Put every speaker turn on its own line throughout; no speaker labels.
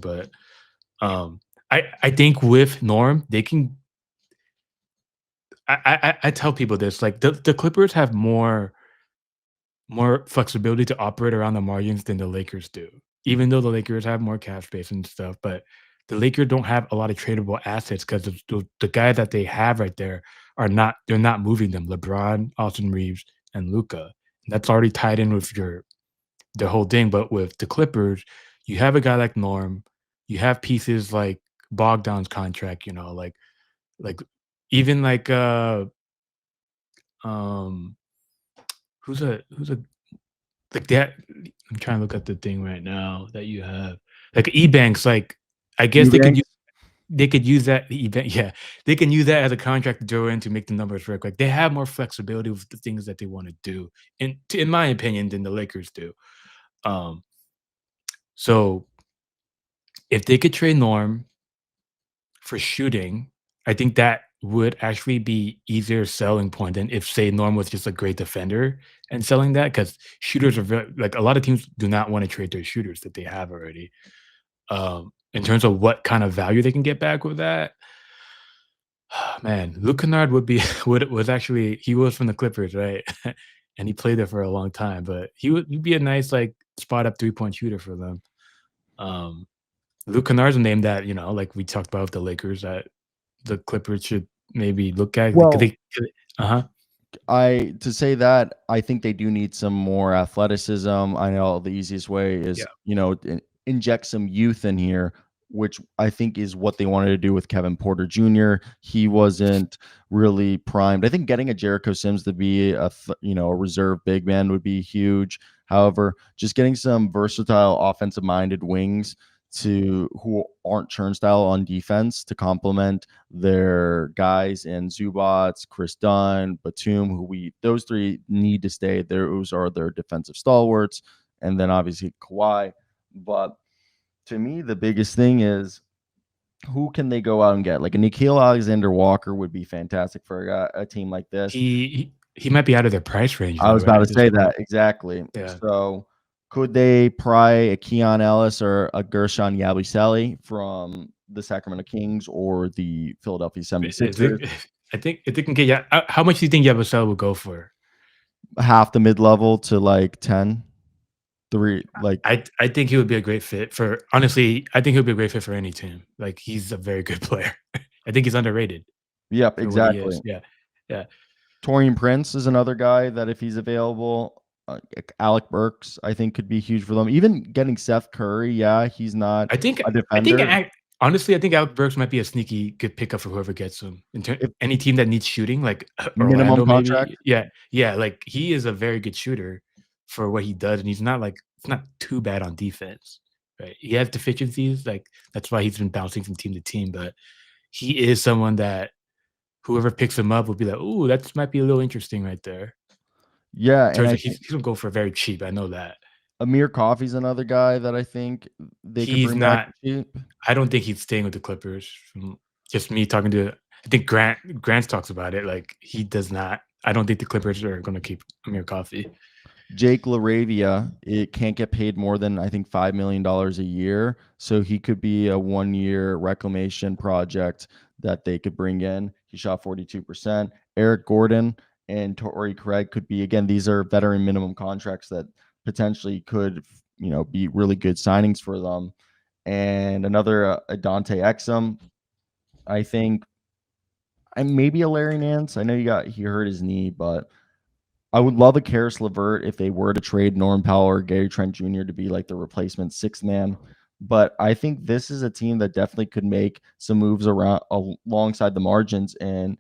But I think with Norm, they can. I tell people this, like, the Clippers have more flexibility to operate around the margins than the Lakers do. Even though the Lakers have more cap space and stuff, but the Lakers don't have a lot of tradable assets because the guys that they have right there are not they're not moving them. LeBron, Austin Reeves, and Luca. That's already tied in with the whole thing. But with the Clippers, you have a guy like Norm, you have pieces like Bogdan's contract, like even like um who's a like that. I'm trying to look at the thing right now that you have. Like Ebanks, like I guess
Eubanks.
they could use that event, yeah. They can use that as a contract to throw in to make the numbers work. Like they have more flexibility with the things that they want to do, in my opinion, than the Lakers do. Um, so if they could trade Norm for shooting, I think that would actually be easier selling point than if, say, Norm was just a great defender and selling that because shooters are very like a lot of teams do not want to trade their shooters that they have already. In terms of what kind of value they can get back with that, man, Luke Kennard would be was actually he was from the Clippers, right? And he played there for a long time, but he'd be a nice like spot up 3-point shooter for them. Um, Luke Kennard's a name that like we talked about with the Lakers, that the Clippers should maybe look at.
Well,
Uh-huh.
to say that, I think they do need some more athleticism. I know the easiest way is,
Yeah.
inject some youth in here, which I think is what they wanted to do with Kevin Porter Jr. He wasn't really primed. I think getting a Jericho Sims to be a reserve big man would be huge. However, just getting some versatile offensive minded wings who aren't turnstile on defense to complement their guys in Zubats, Chris Dunn, Batum, those three need to stay. Those are their defensive stalwarts, and then obviously Kawhi. But to me, the biggest thing is who can they go out and get? Like a Nickeil Alexander Walker would be fantastic for a team like this.
He might be out of their price range
I
though,
was about
right?
to say that exactly.
Yeah.
So could they pry a Keon Ellis or a Gershon Yabusele from the Sacramento Kings or the Philadelphia
Is
76ers?
it, I think if they can get, yeah. How much do you think Yabusele will go for?
Half the mid-level to like 10, 3, like
I think he would be a great fit for. Honestly, I think he would be a great fit for any team. Like he's a very good player. I think he's underrated
yep,
for what he
exactly.
is. Yeah, yeah.
Torian Prince is another guy that if he's available, Alec Burks I think could be huge for them. Even getting Seth Curry, yeah, he's not
I think
a
I think
defender.
honestly, I think Alec Burks might be a sneaky good pickup for whoever gets him.
If
Any team that needs shooting, like
minimum
Orlando,
contract,
maybe. Yeah, yeah. Like he is a very good shooter for what he does, and he's not like it's not too bad on defense. Right? He has deficiencies, like that's why he's been bouncing from team to team. But he is someone that whoever picks him up will be like, "Ooh, that might be a little interesting right there."
yeah,
In
and
terms
I
of
think
he's gonna go for very cheap. I know that
Amir Coffey's another guy that I think they could
he's
bring back
not.
cheap.
I don't think he's staying with the Clippers. From just me talking to, I think Grant talks about it. Like he does not. I don't think the Clippers are going to keep Amir Coffey.
Jake LaRavia, it can't get paid more than I think $5 million a year, so he could be a 1-year reclamation project that they could bring in. He shot 42%. Eric Gordon and Torrey Craig could be, again, these are veteran minimum contracts that potentially could be really good signings for them. And another Dante Exum, I think, and maybe a Larry Nance. I know he hurt his knee, but I would love a Karis LeVert if they were to trade Norm Powell or Gary Trent Jr. to be like the replacement sixth man. But I think this is a team that definitely could make some moves around alongside the margins and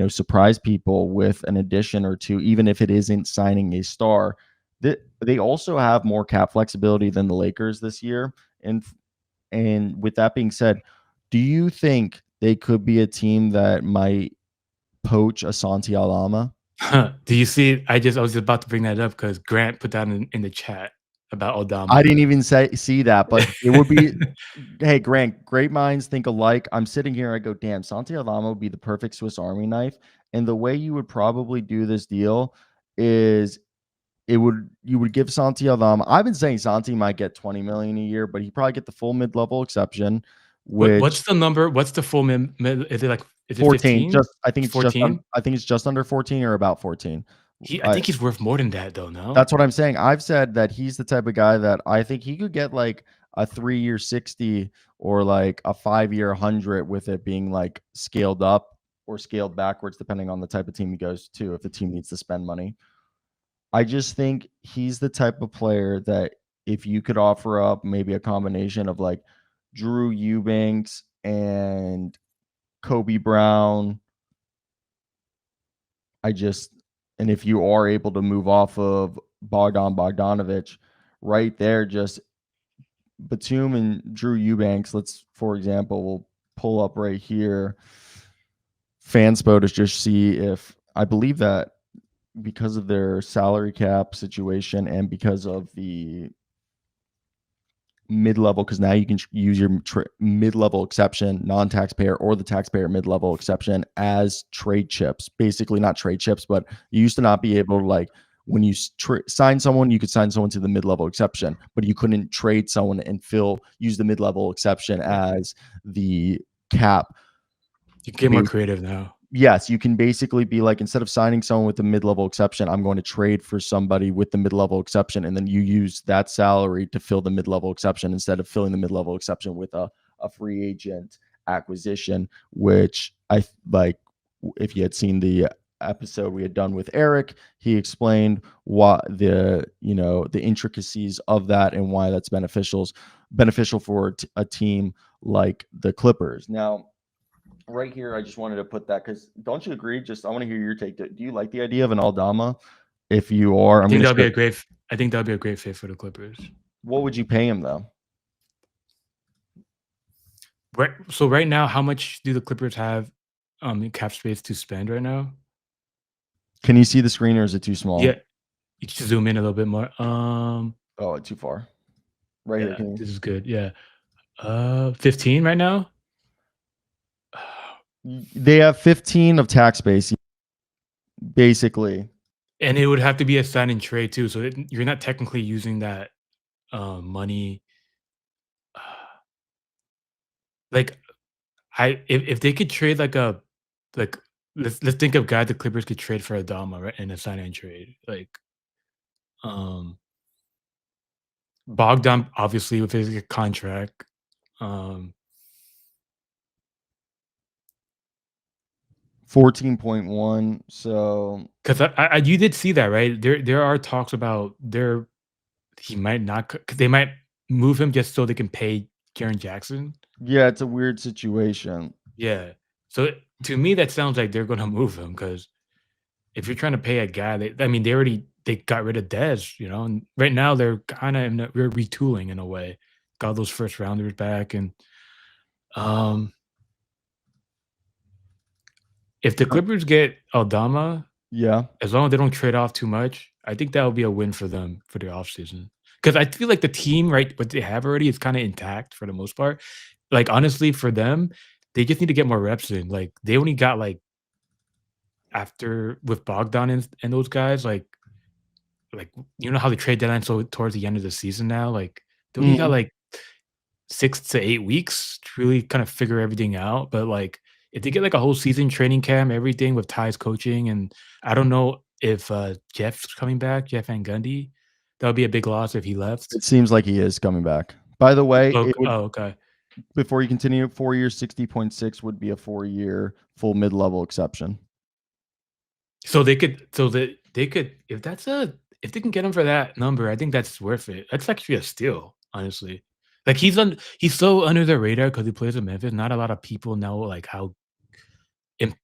surprise people with an addition or two, even if it isn't signing a star. They also have more cap flexibility than the Lakers this year. And with that being said, do you think they could be a team that might poach a Santi Aldama?
Do you see? I was about to bring that up because Grant put that in the chat about
I
Odama.
didn't even see that, but it would be. Hey, Grant, great minds think alike. I'm sitting here, I go, damn, Santi Aldama would be the perfect Swiss Army knife. And the way you would probably do this deal is you would give Santi Aldama. I've been saying Santi might get 20 million a year, but he probably get the full mid-level exception,
What's
which
the number? What's the full mid is it like is it
14,
15?
just I think
It's
it's just on
14?
I think it's just under 14 or about 14.
I
I
think he's worth more than that though, no?
That's what I'm saying. I've said that he's the type of guy that I think he could get like a 3-year 60 or like a 5-year 100 with it being like scaled up or scaled backwards, depending on the type of team he goes to, if the team needs to spend money. I just think he's the type of player that if you could offer up maybe a combination of like Drew Eubanks and Kobe Brown, I just and if you are able to move off of Bogdanovich, right there, just Batum and Drew Eubanks, let's, for example, we'll pull up right here. Fanspo to just see if I believe that because of their salary cap situation and because of the mid-level, because now you can use your mid-level exception, non-taxpayer, or the taxpayer mid-level exception as trade chips. Basically, not trade chips, but you used to not be able to, like, when you sign someone, you could sign someone to the mid-level exception, but you couldn't trade someone and use the mid-level exception as the cap.
You get more creative now.
Yes, you can basically be like, instead of signing someone with the mid-level exception, I'm going to trade for somebody with the mid-level exception, and then you use that salary to fill the mid-level exception instead of filling the mid-level exception with a free agent acquisition, which I like. If you had seen the episode we had done with Eric, he explained what the intricacies of that and why that's beneficial for a team like the Clippers. Now, right here, I just wanted to put that because don't you agree? Just I want to hear your take. Do you like the idea of an Aldama? If you are,
I think that'll be a great I think that'll be a great fit for the Clippers.
What would you pay him though?
So right now, how much do the Clippers have in cap space to spend right now?
Can you see the screen or is it too small?
Yeah, you can zoom in a little bit more.
Oh, too far. Right
Yeah,
here.
this is good. Yeah. 15 right now?
They have 15 of tax base, basically.
And it would have to be a sign and trade too. So you're not technically using that money. Like if they could trade like let's think of guys the Clippers could trade for Adama, right? In a sign and trade. Like um Bogdan obviously with his contract. Um
14.1. So
because I you did see that, right? There are talks about he might not because they might move him just so they can pay Jaren Jackson.
yeah, it's a weird situation.
Yeah. So to me, that sounds like they're gonna move him because if you're trying to pay a guy, they got rid of Dez, and right now they're kind of we're retooling in a way. Got those first rounders back, and um, if the Clippers get Aldama,
Yeah.
as long as they don't trade off too much, I think that would be a win for them for their offseason. Because I feel like the team, right, what they have already is kind of intact for the most part. Like honestly, for them, they just need to get more reps in. Like they only got like after with Bogdan and those guys, like you know how the trade deadline so towards the end of the season now, like they only got
Mhm.
like 6 to 8 weeks to really kind of figure everything out. But like if they get like a whole season training camp, everything with Ty's coaching, and I don't know if Jeff's coming back, Jeff Van Gundy. That would be a big loss if he left.
It seems like he is coming back. By the way,
Oh,
it would,
okay.
before you continue, 4 years 60.6 would be a 4-year full mid-level exception.
So they could if they can get him for that number, I think that's worth it. That's actually a steal, honestly. Like he's so under the radar because he plays in Memphis. Not a lot of people know like how im-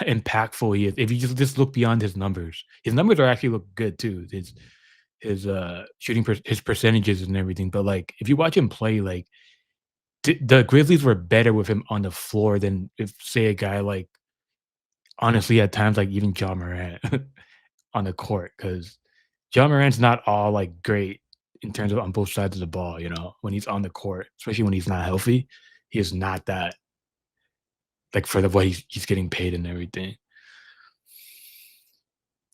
impactful he is. If you just look beyond his numbers are actually look good too. His shooting his percentages and everything. But like if you watch him play, like the Grizzlies were better with him on the floor than if say a guy like honestly at times like even John Morant on the court because John Morant's not all like great in terms of on both sides of the ball. When he's on the court, especially when he's not healthy, he is not that like for the what he's getting paid and everything.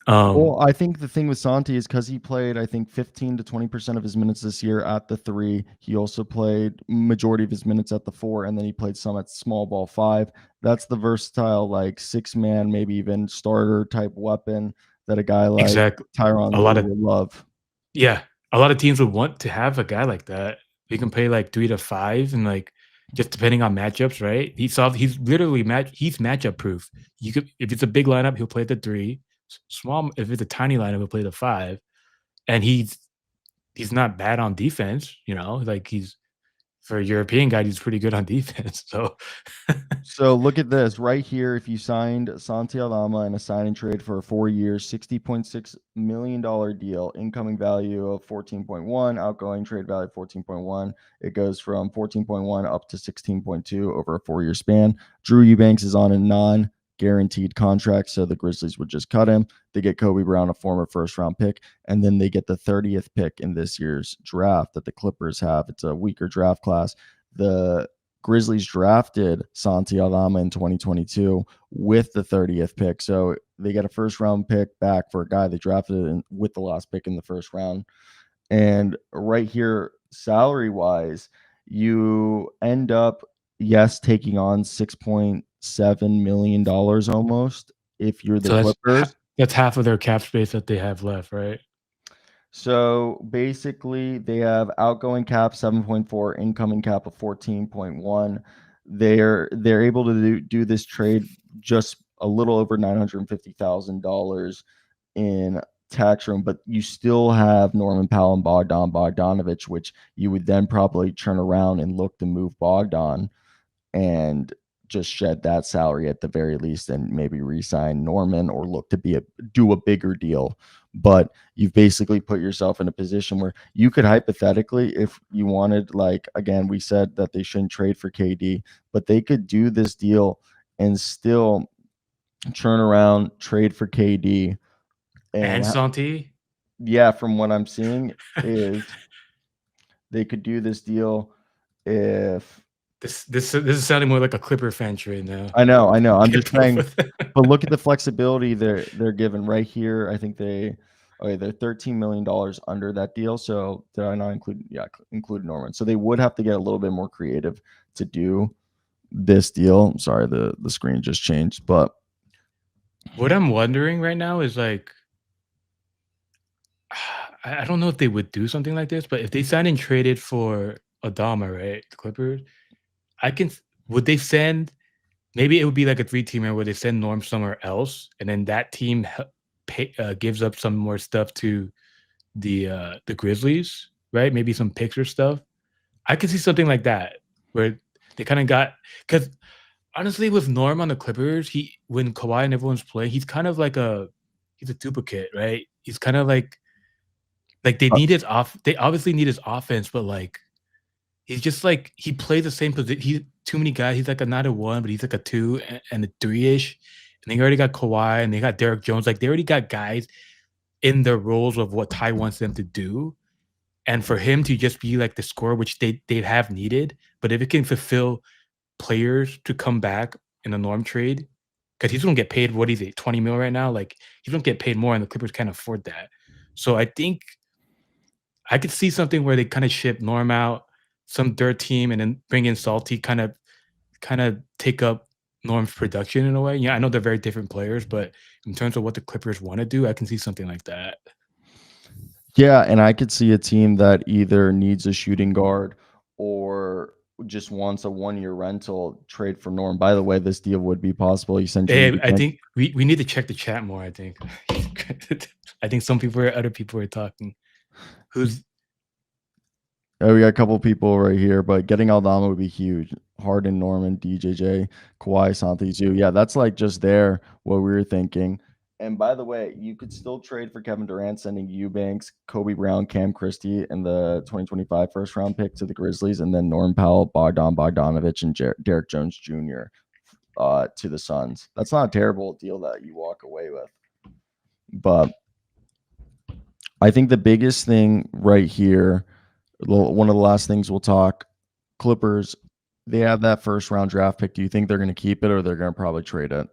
Well, I think the thing with Santi is because he played, I think, 15 to 20% of his minutes this year at the 3. He also played majority of his minutes at the 4, and then he played some at small ball 5. That's the versatile, like, 6-man, maybe even starter type weapon that a guy like
Exactly.
Tyronn
A lot
Lue
of
would love.
Yeah, a lot of teams would want to have a guy like that. He can play like 3 to 5 and, like, just depending on matchups, right? He's literally he's matchup proof. You could if it's a big lineup, he'll play the 3. Small if it's a tiny lineup, he'll play the 5, and he's not bad on defense, you know? Like, he's for a European guy, he's pretty good on defense, so
So look at this right here. If you signed Santi Aldama in a sign and trade for a 4 year, $60.6 million deal, incoming value of 14.1, outgoing trade value 14.1. It goes from 14.1 up to 16.2 over a 4-year span. Drew Eubanks is on a non-guaranteed contract, so the Grizzlies would just cut him. They get Kobe Brown, a former first-round pick, and then they get the 30th pick in this year's draft that the Clippers have. It's a weaker draft class. The Grizzlies drafted Santi Aldama in 2022 with the 30th pick. So they get a first round pick back for a guy they drafted with the last pick in the first round. And right here, salary wise, you end up, yes, taking on $6.7 million almost if you're the
so
Clippers.
that's half of their cap space that they have left, right?
So basically, they have outgoing cap 7.4, incoming cap of 14.1. They're able to do this trade just a little over $950,000 in tax room, but you still have Norman Powell and Bogdanovich, which you would then probably turn around and look to move Bogdan and just shed that salary at the very least and maybe re-sign Norman or look to do a bigger deal. But you've basically put yourself in a position where you could hypothetically, if you wanted, like, again, we said that they shouldn't trade for KD, but they could do this deal and still turn around, trade for KD.
And
And
Santi?
yeah, from what I'm seeing is they could do this deal if
This is sounding more like a Clipper fan trade now.
I know, I know. I'm
Get
just
both
saying,
of them.
but look at the flexibility they're given right here. I think they're $13 million under that deal. So did I not include? Yeah, include Norman. So they would have to get a little bit more creative to do this deal. Sorry, the screen just changed, but
What I'm wondering right now is, like, I don't know if they would do something like this, but if they signed and traded for Adama, right, the Clippers, I can s would they send maybe it would be like a three-teamer where they send Norm somewhere else, and then that team gives up some more stuff to the Grizzlies, right? Maybe some picks or stuff. I could see something like that where they kinda got because honestly, with Norm on the Clippers, when Kawhi and everyone's playing, he's a duplicate, right? He's kinda like
uh,
they obviously need his offense, but, like, he's just like he plays the same position. He too many guys. He's like not a 1, but he's like a 2 and a 3-ish. And they already got Kawhi and they got Derrick Jones. Like, they already got guys in their roles of what Ty wants them to do. And for him to just be like the scorer, which they have needed, but if it can fulfill players to come back in a Norm trade, because he's gonna get paid, what is it, 20 mil right now? Like, he's gonna get paid more, and the Clippers can't afford that. So I think I could see something where they kinda ship Norm out, some dirt team, and then bring in Salty, kinda take up Norm's production in a way. Yeah, I know they're very different players, but in terms of what the Clippers wanna do, I can see something like that.
yeah, and I could see a team that either needs a shooting guard or just wants a 1-year rental trade for Norm. By the way, this deal would be possible. You send Drew
I
Eubanks.
think we need to check the chat more, I think. I think other people are talking. Who's
We got a couple people right here, but getting Aldama would be huge. Harden, Norman, DJJ, Kawhi, Santi, Zoo. Yeah, that's like just there what we were thinking. And by the way, you could still trade for Kevin Durant, sending Eubanks, Kobe Brown, Cam Christie, and the 2025 first round pick to the Grizzlies, and then Norm Powell, Bogdanovich, and Derrick Jones Jr. To the Suns. That's not a terrible deal that you walk away with. But I think the biggest thing right here, one of the last things we'll talk, Clippers, they have that first round draft pick. Do you think they're going to keep it or they're going to probably trade it?